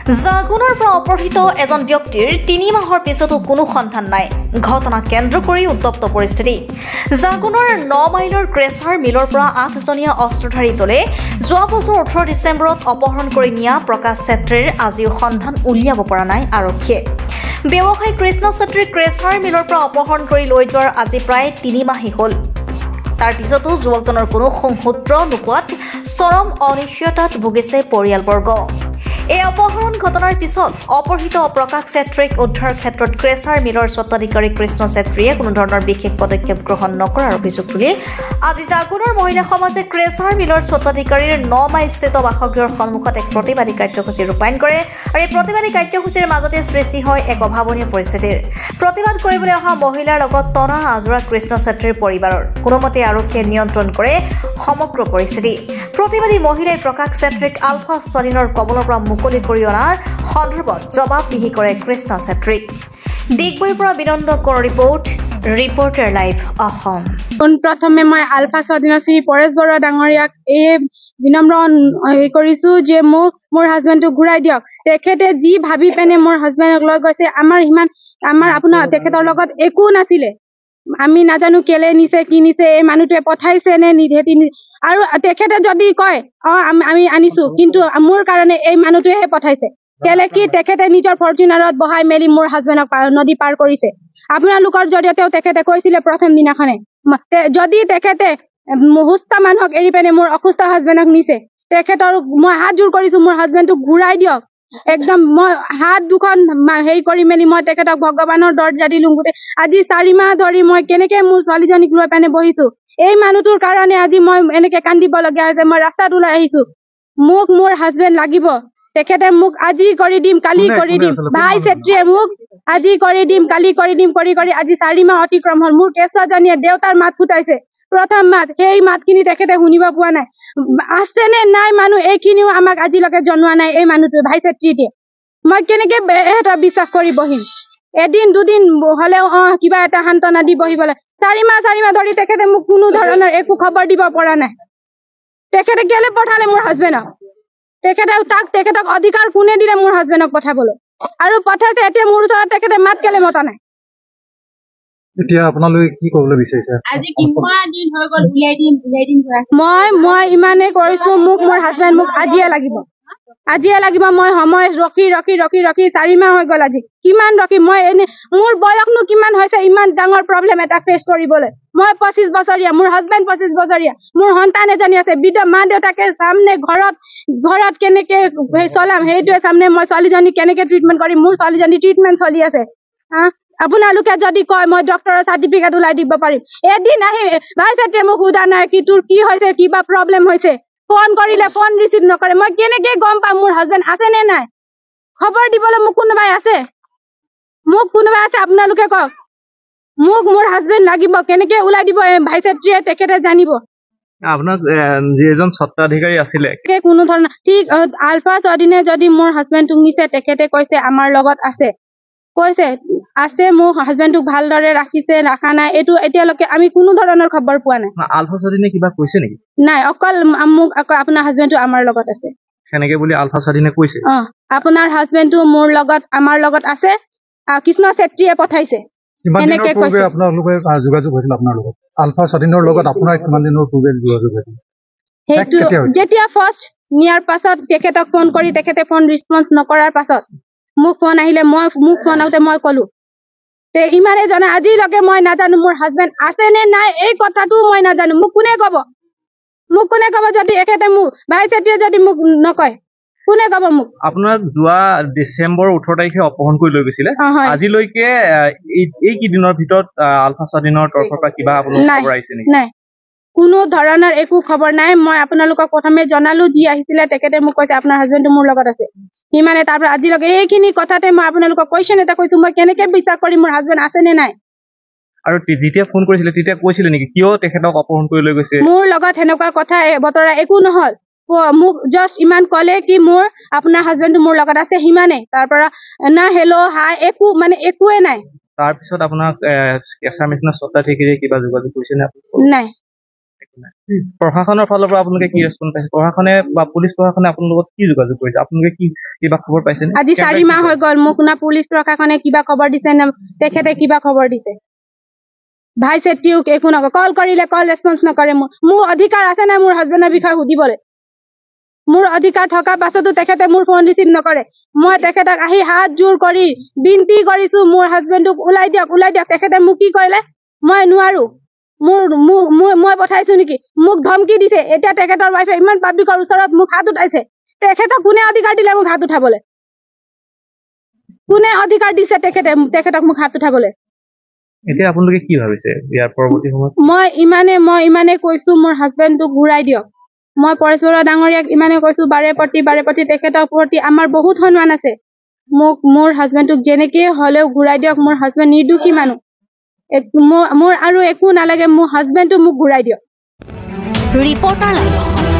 জাগুনৰ পৰা অপহৃত এজন ব্যক্তিৰ ৩ মাহৰ পিছতো কোনো সন্ধান নাই। ঘটনা কেন্দ্ৰ কৰি উত্তপ্ত পৰিস্থিতি। জাগুনৰ ৯ মাইলৰ ক্ৰেচাৰ মিলৰ পৰা ৮জনীয়া অস্ত্ৰধাৰী দলে যোৱা বছৰ ১৮ ডিচেম্বৰত অপহৰণ কৰি নিয়া প্ৰকাশ চেত্ৰীৰ আজিও সন্ধান উলিয়াব পৰা নাই আৰক্ষীয়ে। ব্যৱসায়ী কৃষ্ণ চেত্ৰীৰ ক্ৰেচাৰ মিলৰ পৰা অপহৰণ কৰি লৈ যোৱাৰ আজি প্ৰায় ৩ মাহেই হ'ল। তাৰ পিছতো যুৱকজনৰ কোনো সংসূত্ৰ নোপোৱাত চৰম অনিশ্চয়তাত ভুগিছে পৰিয়ালবৰ্গ। এই অপহৰণ ঘটনাৰ পিছত অপহৃত প্ৰকাশ চেত্ৰীক উদ্ধাৰৰ ক্ষেত্ৰত ক্ৰেচাৰ মিলৰ স্বত্বাধিকাৰী কৃষ্ণ চেত্ৰীয়ে কোনো ধৰণৰ বিশেষ পদক্ষেপ গ্ৰহণ নকৰাৰ অভিযোগ তুলি আজি জাগুনৰ মহিলা সমাজে ক্ৰেচাৰ মিলৰ স্বত্বাধিকাৰীৰ ৯ মাইলস্থিত বাসগৃহৰ সন্মুখত এক প্ৰতিবাদী কাৰ্যসূচী ৰূপায়ণ কৰে আৰু এই প্ৰতিবাদী কাৰ্যসূচীৰ মাজতে সৃষ্টি হয় এক অভাৱনীয় পৰিস্থিতিৰ। প্ৰতিবাদ কৰিবলৈ অহা মহিলাৰ লগত টনা আজোৰা কৃষ্ণ চেত্ৰীৰ পৰিবাৰৰ কোনোমতে আৰক্ষীয়ে নিয়ন্ত্ৰণ কৰে সমগ্ৰ পৰিস্থিতি। প্ৰতিবাদী মহিলাই প্ৰকাশ চেত্ৰীক আলফা স্বাধীনৰ কবলৰ পৰা মুকলি কৰি অনাৰ সন্দৰ্ভত জবাবদিহি কৰে কৃষ্ণ চেত্ৰীক। ডিগবৈৰ পৰা বিনন্দ কোঁৱৰৰ ৰিপৰ্টাৰ লাইভ অসম। প্ৰথমে মই আলফা স্বাধীনৰ শ্ৰী পৰেশ বৰুৱা ডাঙৰীয়াক এই বিনম্ৰ কৰিছো যে মোক মোৰ হাজবেণ্ডক ঘূৰাই দিয়ক। তেখেতে যি ভাবি পেনে মোৰ হাজবেণ্ডক লৈ গৈছে, আমাৰ আপোনাৰ তেখেতৰ লগত একো নাছিলে। আমি নাজানো কেলে নিছে কি নিছে, এই মানুহটোৱে পঠাইছে নে নিধে। আৰু তেখেতে যদি কয় আমি আনিছো, কিন্তু মোৰ কাৰণে এই মানুহটোৱে পঠাইছে। কেলে কি তেখেতে নিজৰ ফৰ্চুনাৰত বহাই মেলি মোৰ হাজবেণ্ডক নদী পাৰ কৰিছে। আপোনালোকৰ জৰিয়তেও তেখেতে কৈছিলে প্ৰথম দিনাখনে, যদি তেখেতে সুস্থ মানুহক এৰি পেনে মোৰ অসুস্থ হাজবেণ্ডক নিছে, তেখেতৰ মই হাত জোৰ কৰিছো মোৰ হাজবেণ্ডটোক ঘূৰাই দিয়ক। একদম মই হাত দুখন হেৰি কৰি মেলি মই তেখেতক ভগৱানৰ দৰ্জা দিলো। আজি ৪ মাহ ধৰি মই কেনেকে মোৰ ছোৱালীজনীক লৈ পেনে বহিছো। এই মানুহটোৰ কাৰণে আজি মই এনেকে কান্দিবলগীয়া হৈছে। মই ৰাস্তাত ওলাই আহিছো, মোক মোৰ হাজবেণ্ড লাগিব। তেখেতে মোক আজি কৰি দিম কালি কৰি দিম, ভাই চেত্ৰীয়ে মোক আজি কৰি দিম কালি কৰি দিম কৰি আজি ৪ মাহ অতিক্ৰম হ'ল। মোৰ কেঁচুৱাজনীয়ে দেউতাৰ মাত ফুটাইছে, প্ৰথম মাত, সেই মাতখিনি তেখেতে শুনিব পোৱা নাই। আছে নে নাই মানুহ এইখিনিও আমাক আজিলৈকে জনোৱা নাই। এই মানুহটোৱে ভাই চেত্ৰীয়ে মই কেনেকে এটা বিশ্বাস কৰি বহিম। এদিন দুদিন হলেও কিবা এটা সান্তনা দি বহিবলৈ ৪ মাহ ধৰি তেখেতে মোক কোনো ধৰণৰ একো খবৰ দিব পৰা নাই। তেখেতে কেলে পঠালে মোৰ হাজবেণ্ডক? তেখেতক অধিকাৰ কোনে দিলে মোৰ হাজবেণ্ডক পঠাবলৈ? আৰু পঠাইছে এতিয়া মোৰ ওচৰত তেখেতে মাত কেলে মতা নাই? এতিয়া আপোনালোকে কি ক'বলৈ বিচাৰিছে? আজি কিমান দিন হৈ গ'ল উলিয়াই দিম মই ইমানেই কৰিছো, মোক মোৰ হাজবেণ্ড মোক আজিয়ে লাগিব। মই সময় ৰখি ৪ মাহ হৈ গ'ল। আজি কিমান ৰখি মই এনে, মোৰ বয়সনো কিমান হৈছে ইমান ডাঙৰ প্ৰব্লেম এটা ফেচ কৰিবলৈ? মই ২৫ বছৰীয়া, মোৰ হাজবেণ্ড ২৫ বছৰীয়া, মোৰ সন্তান এজনী আছে। মা দেউতাকে সামনে ঘৰত কেনেকে চলাম সেইটোৱে সামনে মই ছোৱালীজনী কেনেকে ট্ৰিটমেণ্ট কৰিম। মোৰ ছোৱালীজনী ট্ৰিটমেণ্ট চলি আছে। আপোনালোকে যদি কয় মই ডক্টৰৰ চাৰ্টিফিকেট ওলাই দিব পাৰিম। এদিন আহি ভাই চেত্ৰীয়ে মোক সোধা নাই কি তোৰ কি হৈছে, কিবা প্ৰব্লেম হৈছে। ফোন কৰিলে ফোন ৰিচিভ নকৰে। মই কেনেকে গম পাম মোৰ হাজবেণ্ড আছে নে নাই? খবৰ দিবলৈ মোক কোনোবাই আছে? আপোনালোকে কওক। মোক মোৰ হাজবেণ্ড লাগিব, কেনেকে ওলাই দিব ভাই চেত্ৰীয়ে তেখেতে জানিব। আপোনাক যি এজন স্বত্বাধিকাৰী আছিলে কোনো ধৰণৰ ঠিক আলফা স্বাধীনে যদি মোৰ হাজবেণ্ডটোক নিছে, তেখেতে কৈছে আমাৰ লগত আছে, মোৰ হাজবেণ্ডটোক ভালদৰে ৰাখিছে ৰাখা নাই, এইটো এতিয়ালৈকে আমি কোনো ধৰণৰ খবৰ পোৱা নাই। আলফা স্বাধীনে কিবা কৈছে নেকি? নাই, অকল আপোনাৰ হাজবেণ্ডটো আমাৰ লগত আছে সেনেকে বুলি আলফা স্বাধীনে কৈছে। আপোনাৰ হাজবেণ্ডটো আমাৰ লগত আছে, কৃষ্ণ চেত্ৰীয়ে পঠাইছে এনেকে কৈছে। আপোনালোকে যোগাযোগ হৈছিল আপোনাৰ লগত আলফা স্বাধীনৰ লগত? আপোনাৰ কিমান দিনৰ পূৰ্বে যোগাযোগ হৈছিল? সেইটো যেতিয়া ফাৰ্ষ্ট নিয়াৰ পাছত তেখেতক ফোন কৰি তেখেতে ফোন ৰেছপন্স নকৰাৰ পাছত মোক ফোন আহিলে, মোক ফোন আহোঁতে মই ক'লো ইমানে জনা আজিলৈকে মই নাজানো মোৰ হাজবেণ্ড আছে নে নাই। এই কথাটো মই নাজানো। মোক কোনে কব যদি এখেতে মোক ভাই চেত্ৰীয়ে যদি মোক নকয় কোনে কব মোক? আপোনাৰ যোৱা ডিচেম্বৰ ১৮ তাৰিখে অপহৰণ কৰি লৈ গৈছিলে। আজিলৈকে এইকেইদিনৰ ভিতৰত আলফা স্বাধীনৰ তৰফৰ পৰা কিবা আপোনালোকৰ খবৰ আহিছে নেকি? নাই, কোনো ধৰণৰ একো খবৰ নাই। মই আপোনালোকক প্ৰথমে জনালো, যি আহিছিলে তেখেতে মোক কৈছে আপোনাৰ হাজবেণ্ডটো মোৰ লগত আছে। সিমানে তাৰ পৰা আজিলৈকে এইখিনি কথাতে মই আপোনালোকক কুৱেশ্যন এটা কৈছো, মই কেনেকে বিশ্বাস কৰিম মোৰ হাজবেণ্ড আছে নে নাই? আৰু যেতিয়া ফোন কৰিছিলে তেতিয়া কৈছিলে নেকি কিয় তেখেতক অপহৰণ কৰি লৈ গৈছে? মোৰ লগত সেনেকুৱা কথা বতৰা একো নহল। মোক জাষ্ট ইমান ক'লে কি মোৰ আপোনাৰ হাজবেণ্ডটো মোৰ লগত আছে, সিমানেই। তাৰ পৰা না হেল্ল' হাই একোৱে নাই। তাৰপিছত আপোনাক কেঁচা মেচিনৰ স্বত্বাধিকাৰীয়ে কিবা যোগাযোগ কৰিছে নে? নাই। প্ৰশাসনৰ ফালৰ পৰা আপোনালোকে কি ৰেছপন্স পাইছে প্ৰশাসনে বা পুলিচ প্ৰশাসনে আপোনাৰ লগত কি যোগাযোগ কৰিছে আপোনালোকে কি কিবা খবৰ পাইছে আজি 4 মাহ হৈ গ'ল মোক না পুলিচ প্ৰশাসনে কিবা খবৰ দিছে না তেখেতে কিবা খবৰ দিছে ভাই সেটিউক একো নকয় কল কৰিলে কল ৰেছপন্স নকৰে মোৰ অধিকাৰ আছে না মোৰ হাজবেণ্ডৰ বিষয়ে সুধিবলৈ মোৰ অধিকাৰ থকা পাছতো তেখেতে মোৰ ফোন ৰিচিভ নকৰে মই তেখেতক আহি হাত জোৰ কৰি বিনতি কৰিছো মোৰ হাজবেণ্ডক উলাই দিয়ক তেখেতে মোক কি কৰিলে মই নোৱাৰো মই পঠাইছো নেকি মোক ধমকি দিছে এটা তেখেতৰ ৱাইফে ইমান পাব্লিকৰ ওচৰত মোক হাত উঠাইছে তেখেতক কোনে অধিকাৰ দিলে মোক হাত উঠাবলৈ কোনে অধিকাৰ দিছে তেখেতক মোক হাত উঠাবলৈ এতিয়া আপোনালোকে কি ভাবিছে ইয়াৰ পৰৱৰ্তী সময়ত মই ইমানে কৈছো মোৰ হাজবেণ্ডক ঘূৰাই দিয়ক মই পৰেশ বৰুৱা ডাঙৰীয়াক ইমানে কৈছো বাৰে প্ৰতি তেখেতৰ প্ৰতি আমাৰ বহুত সন্মান আছে মোৰ হাজবেণ্ডক যেনেকে হলেও ঘূৰাই দিয়ক মোৰ হাজবেণ্ড নিৰ্দোষী মানুহ মোৰ আৰু একো নালাগে মোৰ হাজবেণ্ডটো মোক ঘূৰাই দিয়ক ৰিপৰ্টাৰ লাইভ